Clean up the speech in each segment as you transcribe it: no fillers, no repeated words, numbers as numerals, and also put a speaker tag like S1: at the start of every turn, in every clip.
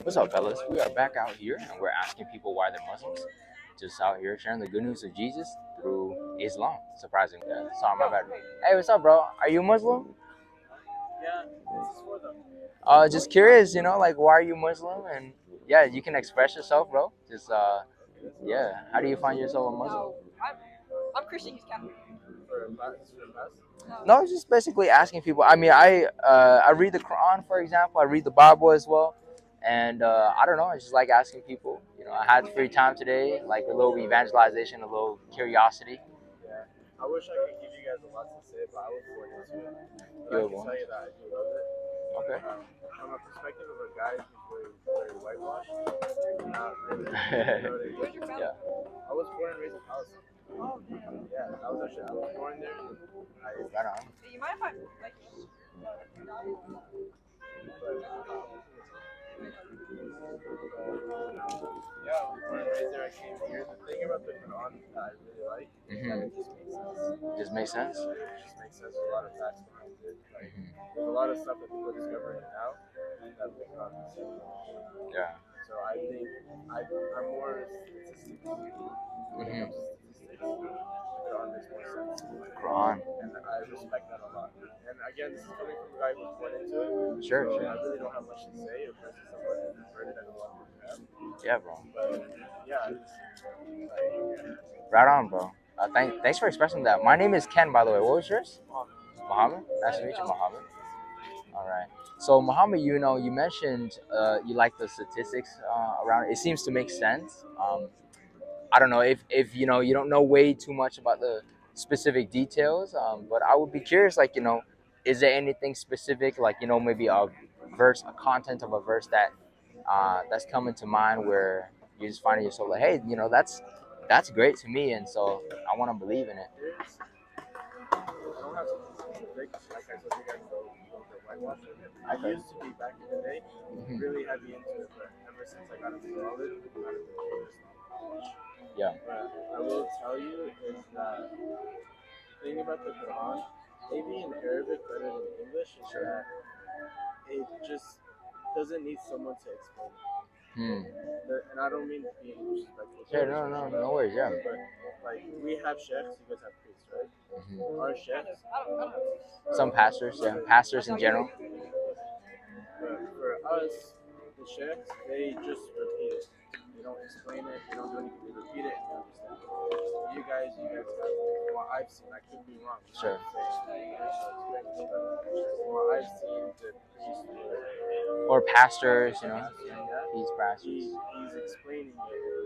S1: What's up, fellas? We are back out here and we're asking people why they're Muslims. Just out here sharing the good news of Jesus through Islam. Surprisingly. Sorry, my bad. Hey, what's up, bro? Are you Muslim?
S2: Yeah, this is for them.
S1: Just curious, like why are you Muslim? And yeah, you can express yourself, bro. Just yeah. How do you find yourself a Muslim?
S3: No, I'm Christian. He's Catholic.
S2: For a class?
S1: No, just basically asking people. I mean, I read the Quran, for example. I read the Bible as well, and I don't know. I just like asking people. I had free time today, like a little evangelization, a little curiosity.
S2: Yeah. I wish I could give you guys a lot to say, but I was born into it. But I
S1: Good
S2: can
S1: one.
S2: tell you that I do love it.
S1: Okay.
S2: From a perspective of a guy who's very whitewashed, not really. You know what I mean?
S3: Where's your family?
S2: Yeah. I was born and raised in Palestine. Oh, yeah. I was born there.
S1: Right on.
S3: Do you mind if I like?
S2: Yeah, I was born and raised there. I came here. The thing about the Quran that I really like is that it just makes sense.
S1: Just makes sense.
S2: It just makes sense. There's a lot of facts behind it. Like, there's a lot of stuff that people are discovering now that the Quran doesn't.
S1: Yeah.
S2: So I think I'm more statistic when it comes to statistics. The Quran makes more sense.
S1: Quran.
S2: And I respect that a lot. And again, this is coming from a guy who's born into it.
S1: Sure,
S2: so
S1: sure.
S2: I really don't have much to say versus someone who's converted and a lot more to have.
S1: Yeah, bro.
S2: But yeah, I just
S1: Right on, bro. Thanks for expressing that. My name is Ken, by the way. What was yours? Muhammad. Nice to meet you, Muhammad. All right. So, Muhammad, you mentioned you like the statistics around it. It seems to make sense. I don't know if you don't know way too much about the specific details, but I would be curious, like, is there anything specific, like, maybe a verse, a content of a verse that's coming to mind where you're just finding yourself like, hey, that's great to me, and so I want to believe in it.
S2: I don't have something specific. Like I told you guys, the whitewashing. I used to be back in the day really heavy into it, but ever since I got into college, I got into college.
S1: Yeah.
S2: But I will tell you is that the thing about the Quran, maybe in Arabic better than English, is that it just doesn't need someone to explain it. And I don't mean to be disrespectful.
S1: Yeah, no worries, yeah.
S2: But like we have sheikhs, you guys have priests, right? Our sheikhs.
S1: Some pastors, yeah, pastors in general.
S2: But for us, the sheikhs, they just repeat it. They don't explain it. They don't do anything. They repeat it and you understand it. You guys have what I've seen. I could be wrong.
S1: Sure.
S2: What I've seen, the priest
S1: Or pastors,
S2: he's
S1: pastors.
S2: he's explaining it,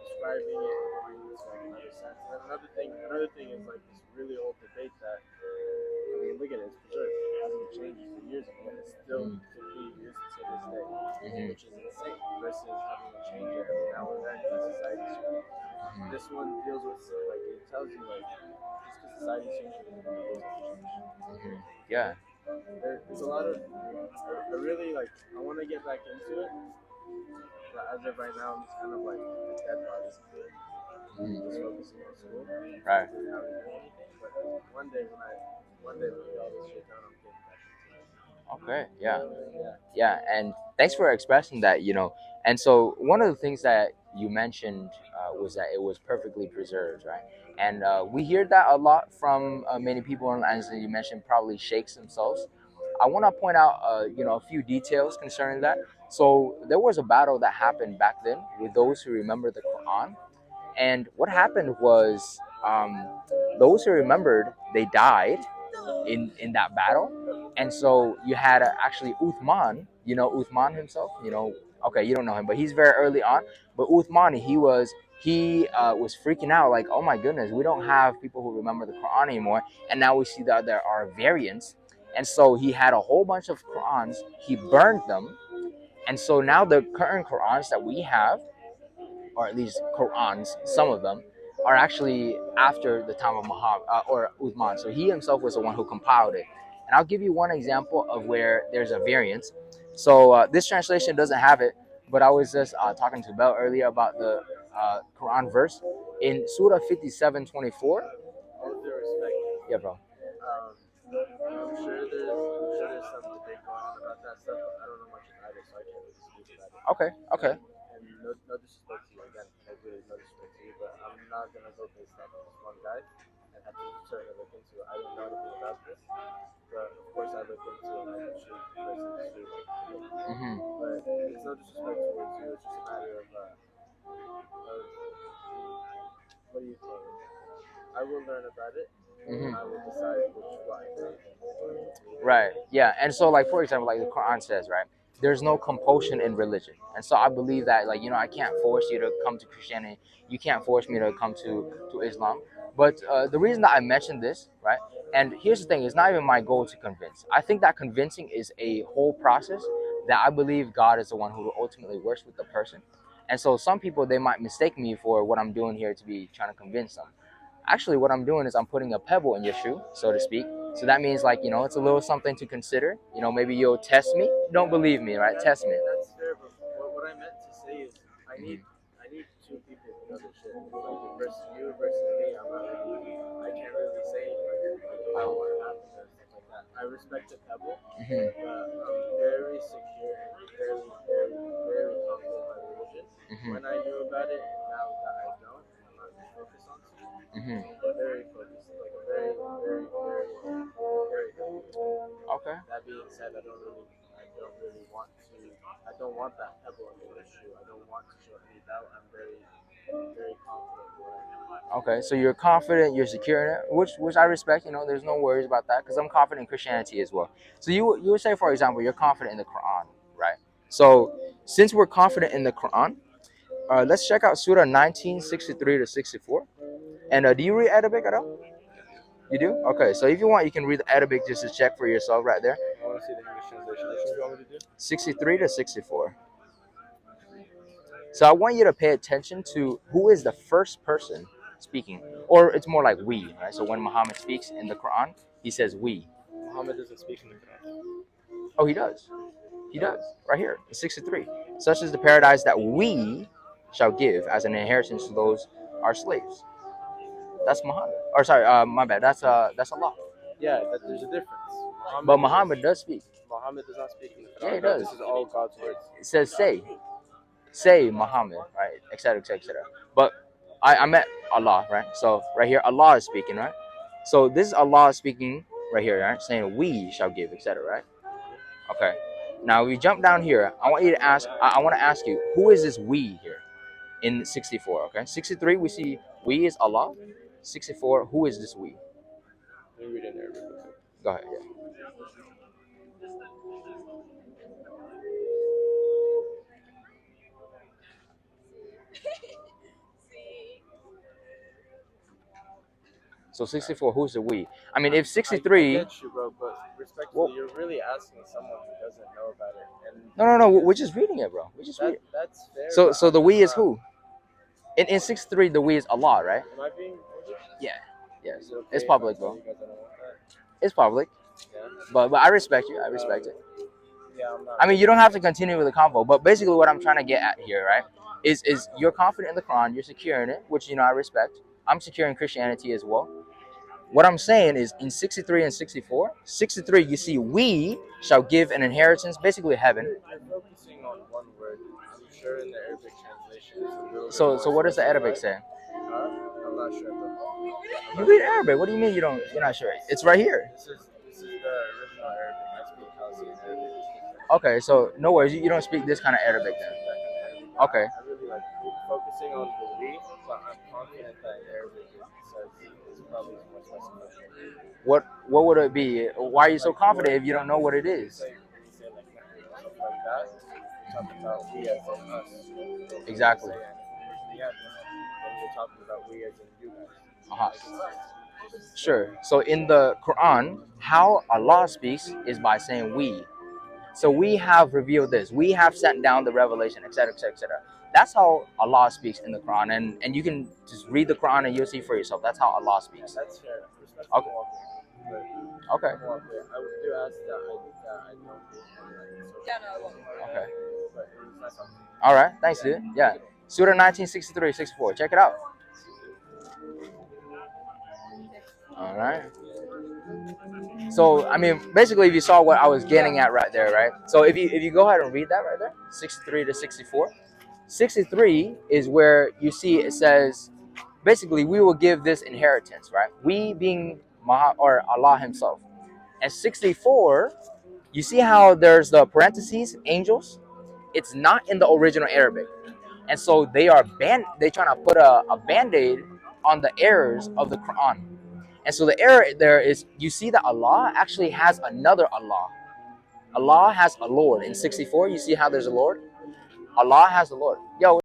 S2: describing it, and going into like another sense. And another thing is like this really old debate that I mean, look at it, it's preserved. It hasn't changed for years ago, and it's still to be used to this day, which is insane. Versus having to change it every now and then because society's changing. This one deals with like it tells you like just because society's changing, it doesn't change.
S1: Yeah.
S2: There's a lot of I really like. I want to get back into it, but as of right now, I'm just kind of like a dead body. Just focusing on school.
S1: Right.
S2: Really not really doing anything. But one day when we get all this shit done, I'm getting back into it.
S1: Okay. Yeah. And thanks for expressing that. And so one of the things that you mentioned was that it was perfectly preserved, right? And we hear that a lot from many people, and as you mentioned, probably sheikhs themselves. I want to point out, a few details concerning that. So there was a battle that happened back then with those who remember the Quran, and what happened was those who remembered, they died in that battle, and so you had actually Uthman. Uthman himself. Okay, you don't know him, but he's very early on. But Uthman, he was freaking out, like, oh my goodness, we don't have people who remember the Quran anymore, and now we see that there are variants. And so he had a whole bunch of Qurans. He burned them, and so now the current Qurans that we have, or at least Qurans, some of them, are actually after the time of Muhammad or Uthman. So he himself was the one who compiled it. And I'll give you one example of where there's a variance. So this translation doesn't have it, but I was just talking to Bell earlier about the Quran verse in Surah 57:24.
S2: All due respect.
S1: Yeah, bro.
S2: I'm sure there's some debate going on about that stuff, but I don't know much about it, so I can't really speak about it.
S1: Okay. Okay.
S2: And no disrespect to you again, like really no disrespect to you, but I'm not gonna go based off of this one guy and have to certainly look into it. I don't know anything about this, but of course I look into it and I can shoot versus shoot like
S1: Mhm.
S2: but it's no disrespect towards you. It's just a matter of what do you call it? I will learn about it and
S1: Mhm.
S2: I will decide what I believe in.
S1: Right. Yeah. And so, like, for example, like the Quran says, right? There's no compulsion in religion. And so I believe that, like, I can't force you to come to Christianity. You can't force me to come to Islam. But the reason that I mentioned this, right? And here's the thing: it's not even my goal to convince. I think that convincing is a whole process that I believe God is the one who ultimately works with the person. And so some people, they might mistake me for what I'm doing here to be trying to convince them. Actually, what I'm doing is I'm putting a pebble in your shoe, so to speak. So that means, like, it's a little something to consider. Maybe you'll test me. Don't believe me, right? Test me.
S2: That's fair, but what I meant to say is
S1: Mhm.
S2: I need two people who know their shit. Like versus you versus me, I can't really say about what happened or stuff like that. I respect the pebble,
S1: Mhm.
S2: but I'm very secure and very confident in my religion.
S1: Mhm.
S2: When I knew about it, and now that I don't, and I'm not focused on it,
S1: Mhm.
S2: I'm very focused, like I'm very happy.
S1: Okay.
S2: That being said, I don't really want to. I don't want that pebble in the shoe. I don't want to show any doubt. I'm very confident in what I know.
S1: Okay. So you're confident, you're secure in it, which I respect. There's no worries about that because I'm confident in Christianity as well. So you would say, for example, you're confident in the Quran, right? So since we're confident in the Quran, let's check out Surah 1963 to 64. And do you read Arabic at all? You do? Okay, so if you want, you can read the Arabic just to check for yourself right there.
S2: I want to see the English translation. Which one do you want me to do?
S1: 63 to 64. So I want you to pay attention to who is the first person speaking, or it's more like we, right? So when Muhammad speaks in the Quran, he says we.
S2: Muhammad doesn't speak in the Quran.
S1: Oh, he does. He does. Right here, in 63. Such is the paradise that we shall give as an inheritance to those our slaves. That's Muhammad. Or sorry, my bad. That's Allah.
S2: Yeah, there's a difference.
S1: But Muhammad does speak.
S2: Muhammad does not speak in the
S1: Yeah,
S2: Quran.
S1: he
S2: No,
S1: does.
S2: this is all God's words.
S1: It says say Muhammad, right, etc., etc., etc. But I meant Allah, right? So right here, Allah is speaking, right? So this is Allah speaking right here, right? Saying we shall give, etc., right? Okay. Now we jump down here. I want you to ask. I want to ask you, who is this we here in 64? Okay, 63 we see we is Allah. 64, who is this we?
S2: Let me read it in Arabic.
S1: Go ahead. Yeah. So 64, who's the we? I mean, if
S2: I
S1: 63,
S2: get you, bro, but
S1: well,
S2: respectfully, you're really asking someone who doesn't know about it, and
S1: no, we're just reading it, bro. We're just reading.
S2: that's fair.
S1: So
S2: But
S1: so
S2: I'm
S1: the
S2: just
S1: we is
S2: not.
S1: who? In 63, the we is Allah, right?
S2: Am I being recorded?
S1: Yeah. Yes.
S2: Is it
S1: It's
S2: okay if I
S1: public,
S2: tell
S1: bro.
S2: you guys I don't want that?
S1: It's public.
S2: Yeah.
S1: But I respect you. I respect it.
S2: Yeah, I'm not.
S1: I mean, you don't have to continue with the convo, but basically what I'm trying to get at here, right, is you're confident in the Quran, you're secure in it, which I respect. I'm secure in Christianity as well. What I'm saying is in 63 and 64, 63 you see we shall give an inheritance, basically heaven.
S2: You're focusing on one word. I'm sure in the Arabic translation it's a little bit
S1: So
S2: more
S1: what does the Arabic
S2: specified.
S1: say?
S2: Huh? I'm not sure, bro. I'm
S1: You
S2: not
S1: read
S2: sure.
S1: Arabic. What do you mean you're not sure? It's right here.
S2: This is the original Arabic. I speak Khalsi in Arabic.
S1: Okay, so no worries. You don't speak this kind of Arabic then. Okay.
S2: I really like focusing on the we, but I'm confident that in Arabic it says it's probably more specified.
S1: What would it be? Why are you so confident if you don't know what it is?
S2: When you say like stuff like that, you're talking about we as in us.
S1: Exactly.
S2: Yeah, then you're talking about we as in you guys.
S1: Uh-huh. Sure. So in the Quran, how Allah speaks is by saying we. So we have revealed this. We have sent down the revelation, etc., etc., etc. That's how Allah speaks in the Quran, and you can just read the Quran and you'll see for yourself. That's how Allah speaks.
S2: That's fair.
S1: Okay. Okay.
S2: I would do ask that I don't
S3: Yeah, no, I won't.
S1: Okay.
S2: but it's not something.
S1: All right. Thanks, dude. Yeah. Surah 1963, 64. Check it out. All right. So I mean, basically, if you saw what I was getting at right there, right? So if you go ahead and read that right there, 63 to 64. 63 is where you see it says, basically, we will give this inheritance, right? We being or Allah Himself. And 64, you see how there's the parentheses, angels? It's not in the original Arabic. And so they trying to put a band-aid on the errors of the Quran. And so the error there is, you see that Allah actually has another Allah. Allah has a Lord. In 64, you see how there's a Lord? Allah has a Lord. Yo,